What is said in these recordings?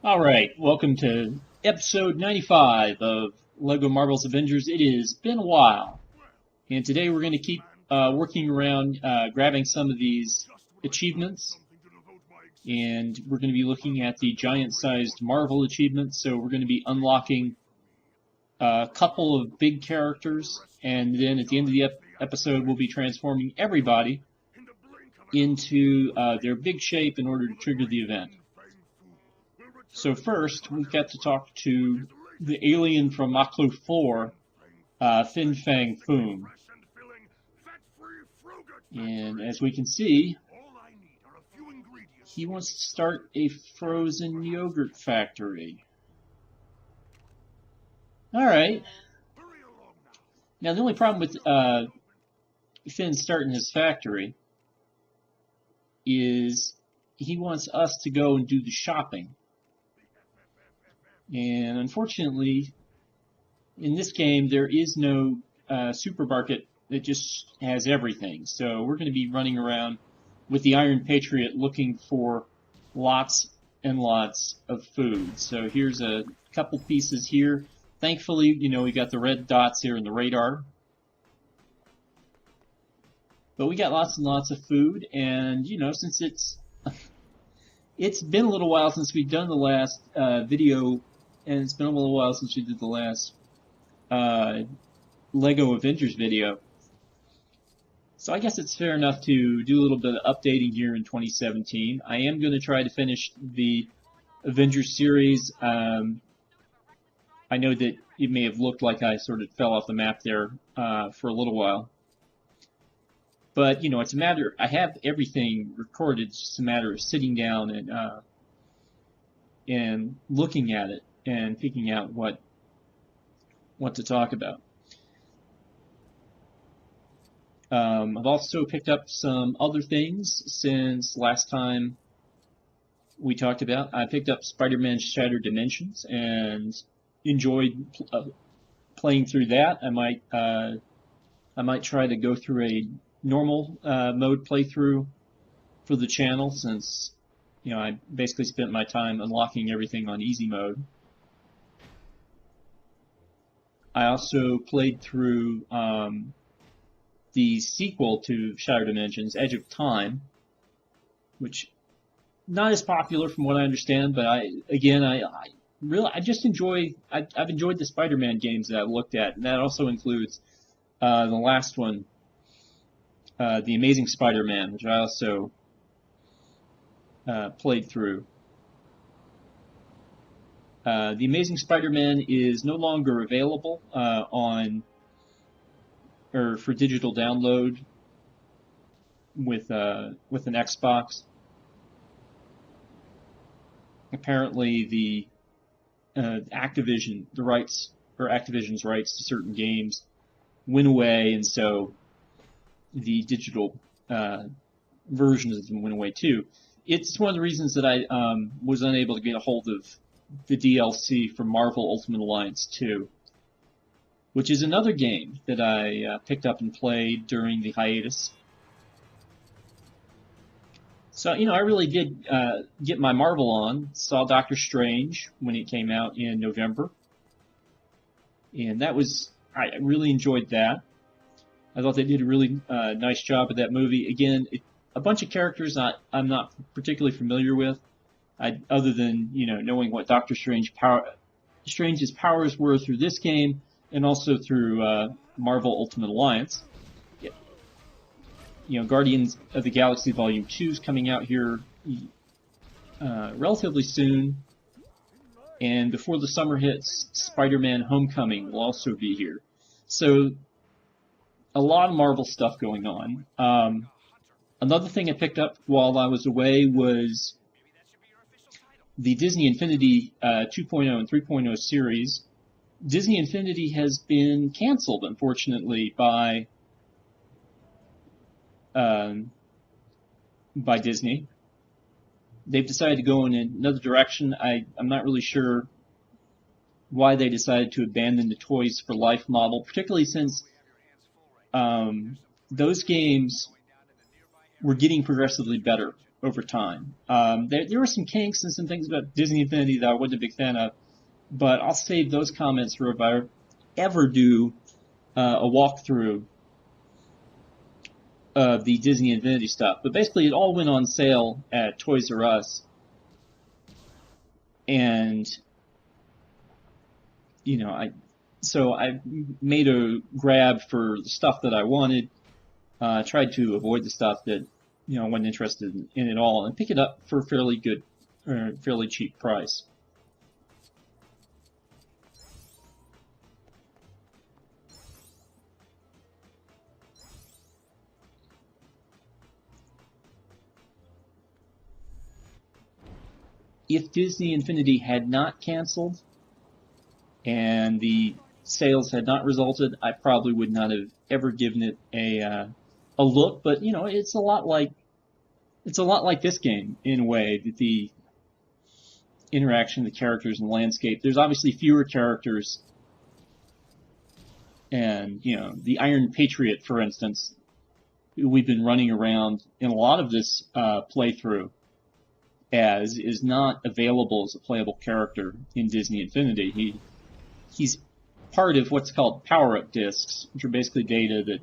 All right, welcome to episode 95 of Lego Marvel's Avengers. It has been a while, and today we're going to keep working around grabbing some of these achievements, and we're going to be looking at the giant-sized Marvel achievements. So we're going to be unlocking a couple of big characters, and then at the end of the episode, we'll be transforming everybody into their big shape in order to trigger the event. So first, we've got to talk to the alien from Maklu 4, Fin Fang Foom. And as we can see, he wants to start a frozen yogurt factory. Alright. Now, the only problem with Finn starting his factory is he wants us to go and do the shopping. And unfortunately, in this game, there is no supermarket that just has everything. So we're going to be running around with the Iron Patriot looking for lots and lots of food. So here's a couple pieces here. Thankfully, we got the red dots here in the radar. But we got lots and lots of food, and, since it's been a little while since we've done the last video, and it's been a little while since we did the last Lego Avengers video. So I guess it's fair enough to do a little bit of updating here in 2017. I am going to try to finish the Avengers series. I know that it may have looked like I sort of fell off the map there for a little while. But, it's a matter, I have everything recorded. It's just a matter of sitting down and looking at it and picking out what to talk about. I've also picked up some other things since last time we talked about. I picked up Spider-Man Shattered Dimensions and enjoyed playing through that. I might try to go through a normal mode playthrough for the channel, since I basically spent my time unlocking everything on easy mode. I also played through the sequel to Shattered Dimensions, Edge of Time, which not as popular from what I understand, but I've enjoyed the Spider-Man games that I've looked at, and that also includes the last one, The Amazing Spider-Man, which I also played through. The Amazing Spider-Man is no longer available for digital download with an Xbox. Apparently, the Activision's rights to certain games went away, and so the digital versions of them went away too. It's one of the reasons that I was unable to get a hold of the DLC for Marvel Ultimate Alliance 2, which is another game that I picked up and played during the hiatus. So, I really did get my Marvel on. Saw Doctor Strange when it came out in November, and I really enjoyed that. I thought they did a really nice job with that movie. Again, a bunch of characters I'm not particularly familiar with, other than knowing what Doctor Strange's powers were through this game, and also through Marvel Ultimate Alliance. Guardians of the Galaxy Volume 2 is coming out here relatively soon, and before the summer hits, Spider-Man Homecoming will also be here. So, a lot of Marvel stuff going on. Another thing I picked up while I was away was the Disney Infinity 2.0 and 3.0 series. Disney Infinity has been canceled, unfortunately, by Disney. They've decided to go in another direction. I'm not really sure why they decided to abandon the Toys for Life model, particularly since those games were getting progressively better over time. There were some kinks and some things about Disney Infinity that I wasn't a big fan of, but I'll save those comments for if I ever do a walkthrough of the Disney Infinity stuff. But basically, it all went on sale at Toys R Us, and I made a grab for the stuff that I wanted. Tried to avoid the stuff that I wasn't interested in at all, and pick it up for a fairly good, fairly cheap price. If Disney Infinity had not canceled and the sales had not resulted, I probably would not have ever given it a look. But it's a lot like this game in a way, that the interaction of the characters and the landscape. There's obviously fewer characters, and the Iron Patriot, for instance, who we've been running around in a lot of this playthrough as, is not available as a playable character in Disney Infinity. He's part of what's called power-up discs, which are basically data that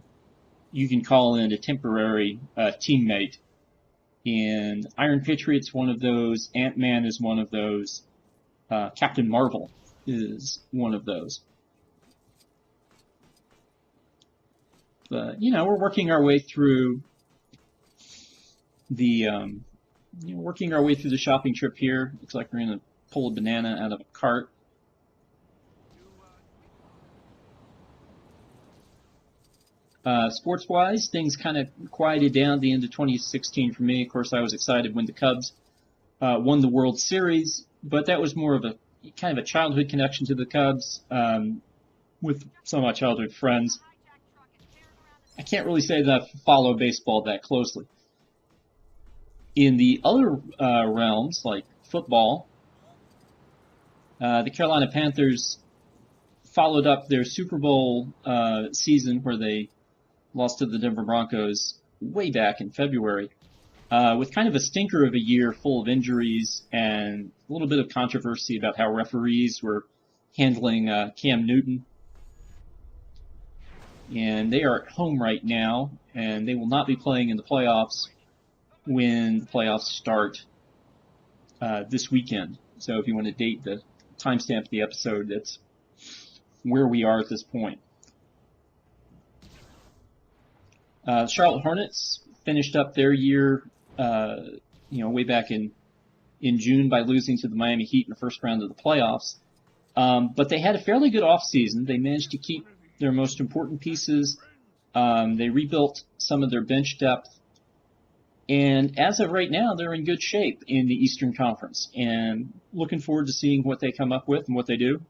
you can call in a temporary teammate. And Iron Patriot's one of those, Ant-Man is one of those, Captain Marvel is one of those. But, we're working our way through the shopping trip here. Looks like we're going to pull a banana out of a cart. Sports-wise, things kind of quieted down at the end of 2016 for me. Of course, I was excited when the Cubs won the World Series, but that was more of a kind of a childhood connection to the Cubs with some of my childhood friends. I can't really say that I follow baseball that closely. In the other realms, like football, the Carolina Panthers followed up their Super Bowl season, where they lost to the Denver Broncos way back in February, with kind of a stinker of a year full of injuries and a little bit of controversy about how referees were handling Cam Newton. And they are at home right now, and they will not be playing in the playoffs when the playoffs start this weekend. So if you want to date the timestamp of the episode, that's where we are at this point. Charlotte Hornets finished up their year, way back in June by losing to the Miami Heat in the first round of the playoffs. But they had a fairly good offseason. They managed to keep their most important pieces. They rebuilt some of their bench depth. And as of right now, they're in good shape in the Eastern Conference. And looking forward to seeing what they come up with and what they do.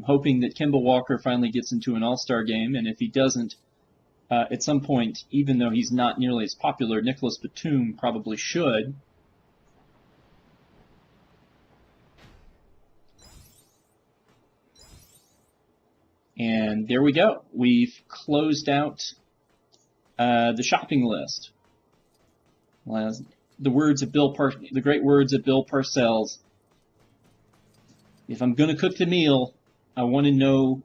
Hoping that Kemba Walker finally gets into an All-Star game, and if he doesn't, at some point, even though he's not nearly as popular, Nicholas Batum probably should. And there we go. We've closed out the shopping list. Well, the great words of Bill Parcells. If I'm going to cook the meal, I want to know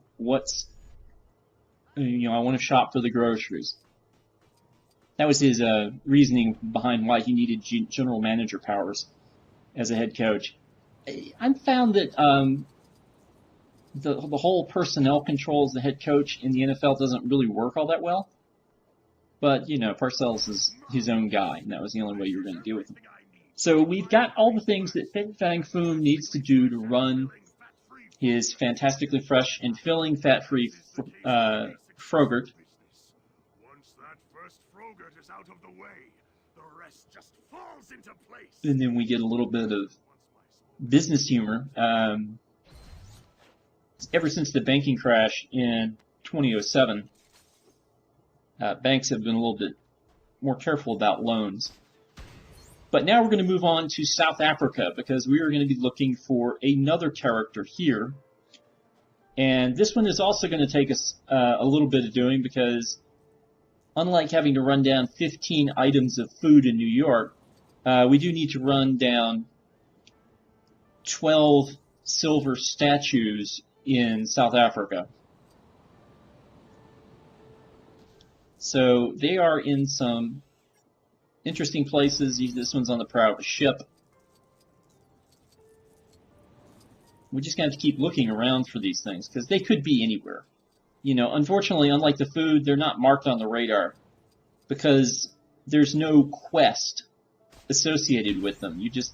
I want to shop for the groceries. That was his reasoning behind why he needed general manager powers as a head coach. I've found that the whole personnel control as the head coach in the NFL doesn't really work all that well. But, Parcells is his own guy, and that was the only way you were going to deal with him. So we've got all the things that Fin Fang Foom needs to do to run his fantastically fresh and filling fat-free Frogurt. Once that first Frogurt is out of the way, the rest just falls into place. And then we get a little bit of business humor. Ever since the banking crash in 2007, banks have been a little bit more careful about loans. But now we're going to move on to South Africa, because we are going to be looking for another character here. And this one is also going to take us a little bit of doing, because unlike having to run down 15 items of food in New York, we do need to run down 12 silver statues in South Africa. So they are in some interesting places. This one's on the prow of a ship. We're just going to have to keep looking around for these things because they could be anywhere. You know, unfortunately, unlike the food, they're not marked on the radar because there's no quest associated with them. You just,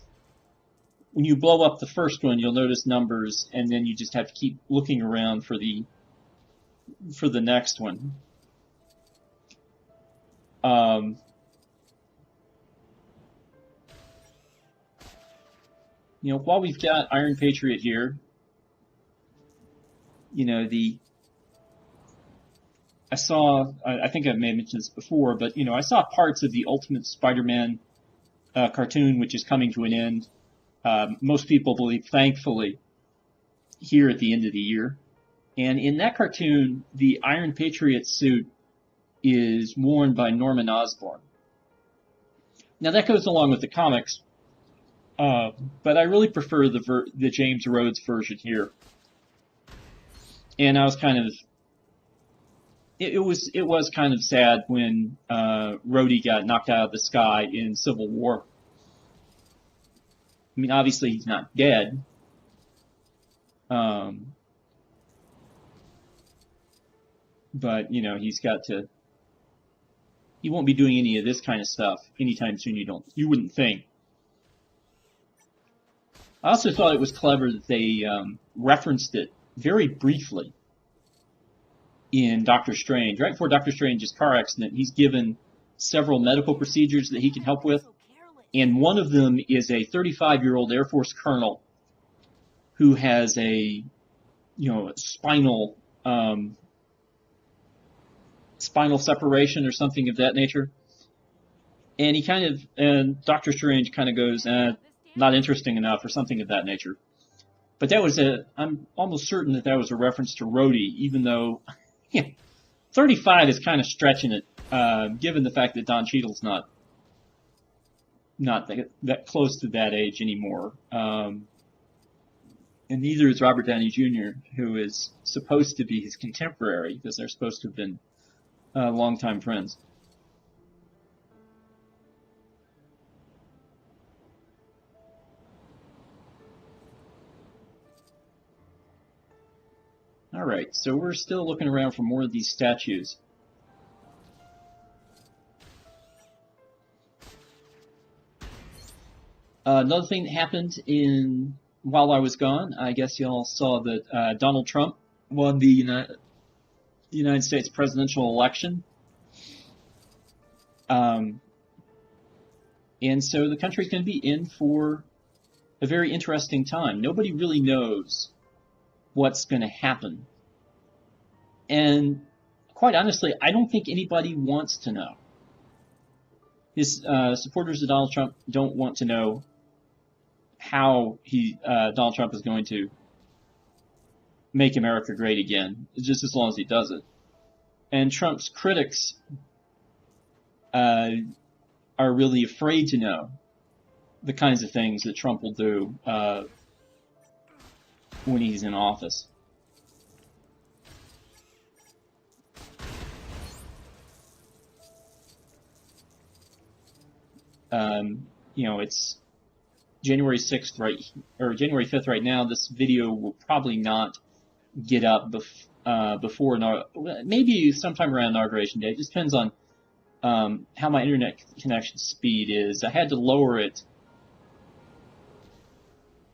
when you blow up the first one, you'll notice numbers, and then you just have to keep looking around for the next one. You know, while we've got Iron Patriot here, you know, I think I may have mentioned this before, but, you know, I saw parts of the Ultimate Spider-Man cartoon, which is coming to an end. Most people believe, thankfully, here at the end of the year. And in that cartoon, the Iron Patriot suit is worn by Norman Osborn. Now, that goes along with the comics, but I really prefer the James Rhodes version here. And I was kind of, it was kind of sad when Rhodey got knocked out of the sky in Civil War. I mean, obviously he's not dead. But, you know, he won't be doing any of this kind of stuff anytime soon, you wouldn't think. I also thought it was clever that they referenced it very briefly in Doctor Strange. Right before Doctor Strange's car accident, he's given several medical procedures that he can help with, and one of them is a 35-year-old Air Force colonel who has a, you know, spinal separation or something of that nature. And Doctor Strange kind of goes, not interesting enough or something of that nature. But I'm almost certain that was a reference to Rhodey, even though 35 is kind of stretching it, given the fact that Don Cheadle's not that close to that age anymore. And neither is Robert Downey Jr., who is supposed to be his contemporary, because they're supposed to have been longtime friends. All right, so we're still looking around for more of these statues. Another thing that happened while I was gone, I guess y'all saw that Donald Trump won the United States presidential election. And so the country's going to be in for a very interesting time. Nobody really knows what's going to happen. And quite honestly, I don't think anybody wants to know. His supporters of Donald Trump don't want to know how Donald Trump is going to make America great again, just as long as he does it. And Trump's critics are really afraid to know the kinds of things that Trump will do when he's in office. You know, it's January 6th or January 5th right now. This video will probably not get up before, maybe sometime around Inauguration Day. It just depends on how my internet connection speed is. I had to lower it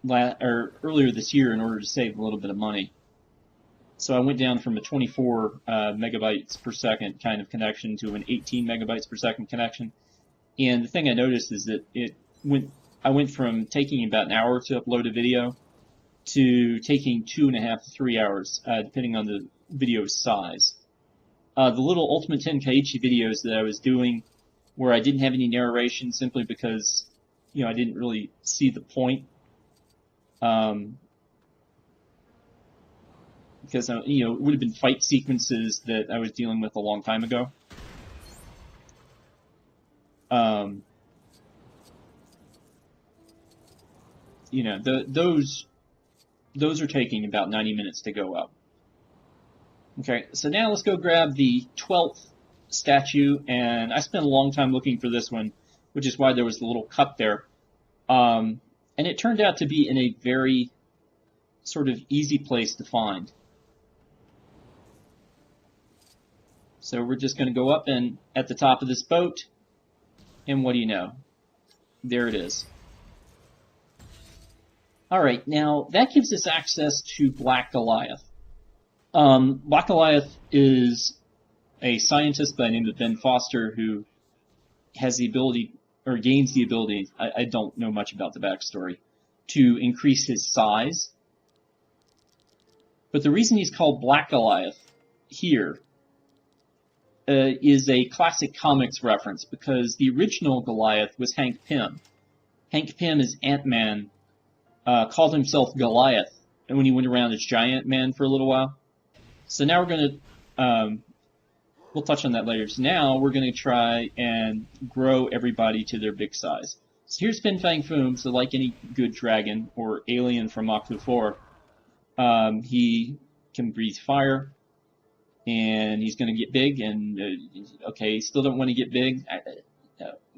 earlier this year in order to save a little bit of money. So I went down from a 24 megabytes per second kind of connection to an 18 megabytes per second connection. And the thing I noticed is that I went from taking about an hour to upload a video to taking 2.5 to 3 hours, depending on the video's size. The little Ultimate Tenkaichi videos that I was doing where I didn't have any narration simply because, you know, I didn't really see the point. Because, you know, it would have been fight sequences that I was dealing with a long time ago. Um, you know, those are taking about 90 minutes to go up. Okay, so now let's go grab the 12th statue, and I spent a long time looking for this one, which is why there was the little cup there. And it turned out to be in a very sort of easy place to find. So we're just going to go up and at the top of this boat, and what do you know? There it is. Alright, now that gives us access to Black Goliath. Black Goliath is a scientist by the name of Ben Foster who has the ability, or gains the ability, I don't know much about the backstory, to increase his size. But the reason he's called Black Goliath here is a classic comics reference, because the original Goliath was Hank Pym. Hank Pym, as Ant-Man, called himself Goliath when he went around as Giant Man for a little while. So now we're going to, we'll touch on that later. So now we're going to try and grow everybody to their big size. So here's Fin Fang Foom. So like any good dragon or alien from Mach 4, he can breathe fire, and he's going to get big. And okay, still don't want to get big.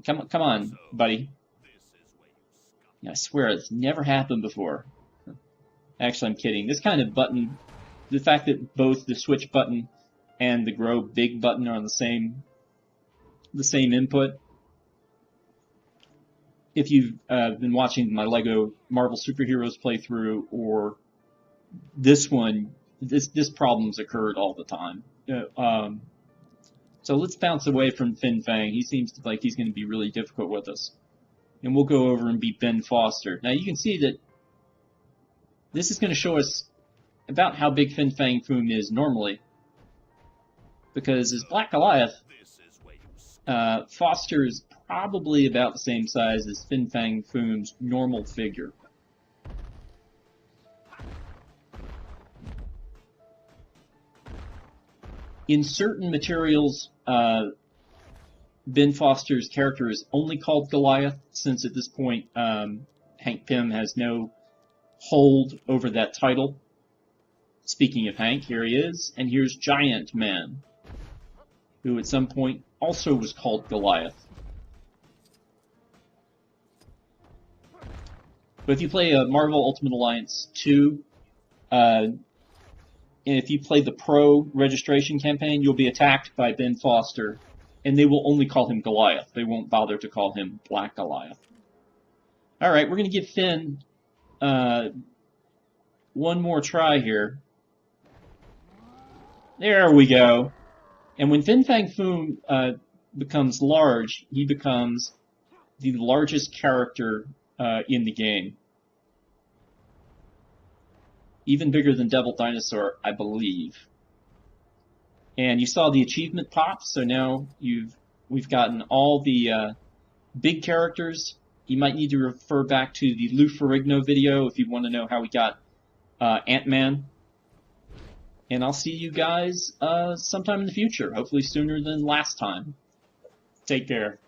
Come on, buddy. I swear it's never happened before. Actually, I'm kidding. This kind of button, the fact that both the switch button and the grow big button are on the same input. If you've been watching my Lego Marvel Superheroes playthrough or this one, this problem's occurred all the time. So let's bounce away from Fin Fang. He seems like he's going to be really difficult with us. And we'll go over and beat Ben Foster. Now you can see that this is going to show us about how big Fin Fang Foom is normally. Because as Black Goliath, Foster is probably about the same size as Fin Fang Foom's normal figure. In certain materials, Ben Foster's character is only called Goliath, since at this point Hank Pym has no hold over that title. Speaking of Hank, here he is, and here's Giant Man, who at some point also was called Goliath. But if you play Marvel Ultimate Alliance 2, and if you play the Pro registration campaign, you'll be attacked by Ben Foster, and they will only call him Goliath. They won't bother to call him Black Goliath. Alright, we're going to give Finn one more try here. There we go. And when Fin Fang Foom becomes large, he becomes the largest character in the game. Even bigger than Devil Dinosaur, I believe. And you saw the achievement pop, so now we've gotten all the big characters. You might need to refer back to the Lou Ferrigno video if you want to know how we got Ant-Man. And I'll see you guys sometime in the future, hopefully sooner than last time. Take care.